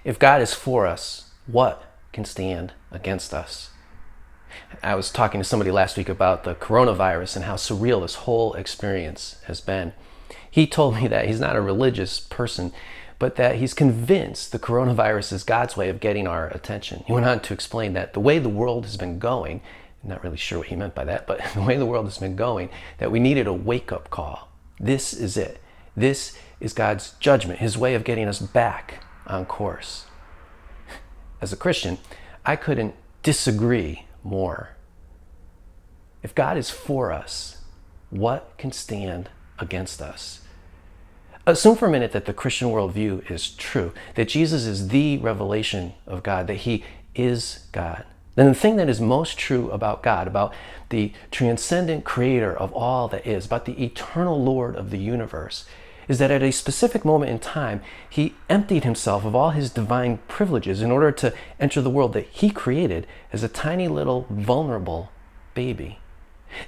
If God is for us, what can stand against us? I was talking to somebody last week about the coronavirus and how surreal this whole experience has been. He told me that he's not a religious person, but that he's convinced the coronavirus is God's way of getting our attention. He went on to explain that the way the world has been going, I'm not really sure what he meant by that, but the way the world has been going, that we needed a wake-up call. This is it. This is God's judgment, his way of getting us back on course. As a Christian, I couldn't disagree more. If God is for us, what can stand against us? Assume for a minute that the Christian worldview is true, that Jesus is the revelation of God, that he is God. Then the thing that is most true about God, about the transcendent creator of all that is, about the eternal Lord of the universe, is that at a specific moment in time, he emptied himself of all his divine privileges in order to enter the world that he created as a tiny little vulnerable baby.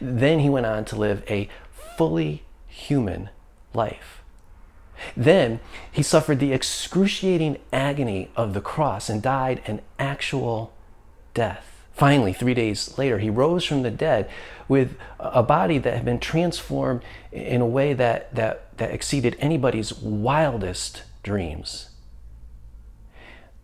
Then he went on to live a fully human life. Then he suffered the excruciating agony of the cross and died an actual death. Finally, 3 days later, he rose from the dead with a body that had been transformed in a way that exceeded anybody's wildest dreams.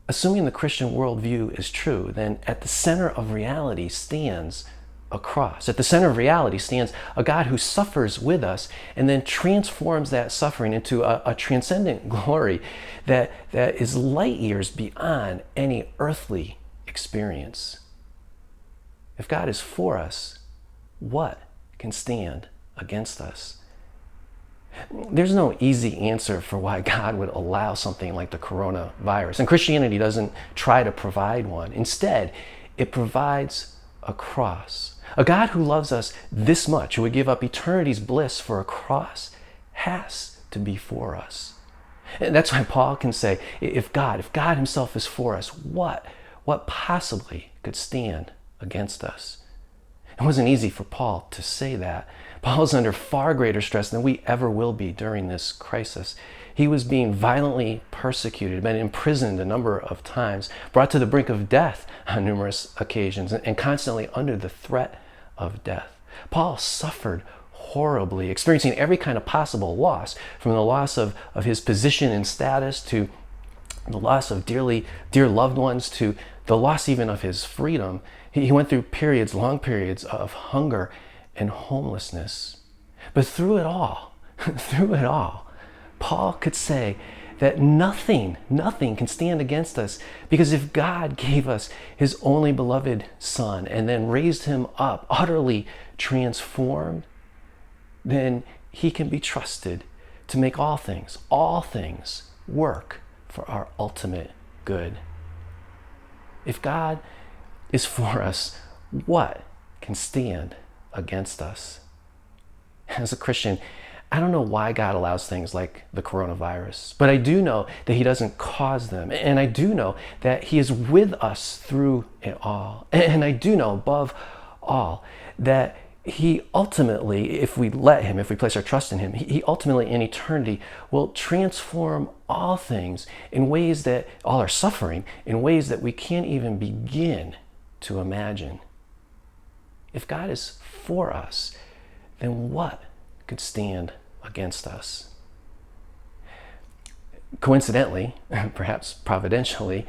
Assuming the Christian worldview is true, then at the center of reality stands a cross. At the center of reality stands a God who suffers with us and then transforms that suffering into a transcendent glory that is light years beyond any earthly experience. If God is for us, what can stand against us? There's no easy answer for why God would allow something like the coronavirus. And Christianity doesn't try to provide one. Instead, it provides a cross. A God who loves us this much, who would give up eternity's bliss for a cross, has to be for us. And that's why Paul can say, if God himself is for us, what possibly could stand against us? It wasn't easy for Paul to say that. Paul's under far greater stress than we ever will be during this crisis. He was being violently persecuted, been imprisoned a number of times, brought to the brink of death on numerous occasions, and constantly under the threat of death. Paul suffered horribly, experiencing every kind of possible loss, from the loss of his position and status to the loss of dear loved ones to the loss even of his freedom. He went through long periods of hunger and homelessness. But through it all, Paul could say that nothing can stand against us, because if God gave us his only beloved Son and then raised him up utterly transformed, then he can be trusted to make all things work for our ultimate good. If God is for us, what can stand against us? As a Christian, I don't know why God allows things like the coronavirus, but I do know that he doesn't cause them. And I do know that he is with us through it all. And I do know above all that he ultimately, if we let him, if we place our trust in him, he ultimately in eternity will transform all things in ways that, all our suffering, in ways that we can't even begin to imagine. If God is for us, then what could stand against us? Coincidentally, perhaps providentially,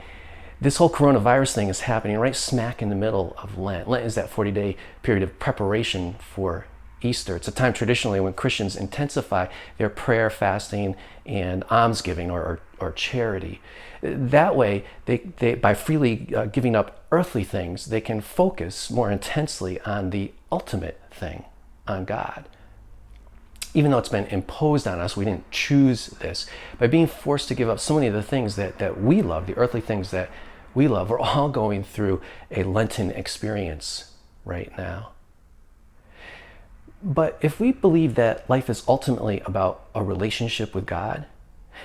this whole coronavirus thing is happening right smack in the middle of Lent. Lent is that 40-day period of preparation for Easter. It's a time traditionally when Christians intensify their prayer, fasting, and almsgiving or charity. That way, they by freely giving up earthly things, they can focus more intensely on the ultimate thing, on God. Even though it's been imposed on us, we didn't choose this. By being forced to give up so many of the things that we love, the earthly things that we love, we're all going through a Lenten experience right now. But if we believe that life is ultimately about a relationship with God,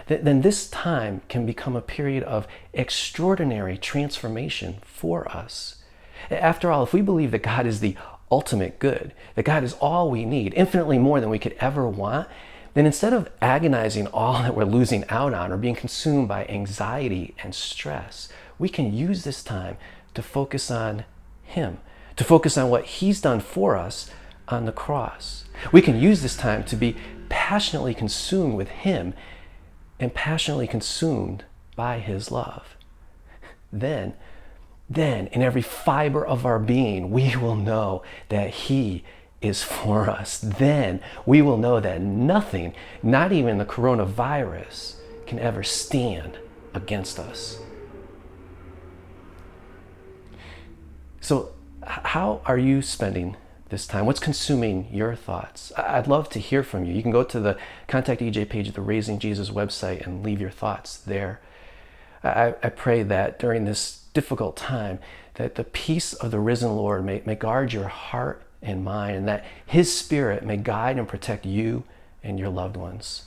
then this time can become a period of extraordinary transformation for us. After all, if we believe that God is the ultimate good, that God is all we need, infinitely more than we could ever want, then instead of agonizing all that we're losing out on or being consumed by anxiety and stress, we can use this time to focus on Him, to focus on what He's done for us on the cross. We can use this time to be passionately consumed with Him and passionately consumed by His love. Then in every fiber of our being, we will know that He is for us. Then we will know that nothing, not even the coronavirus, can ever stand against us. So, how are you spending this time? What's consuming your thoughts? I'd love to hear from you. You can go to the Contact EJ page of the Raising Jesus website and leave your thoughts there. I pray that during this difficult time, that the peace of the risen Lord may guard your heart and mind, and that His Spirit may guide and protect you and your loved ones.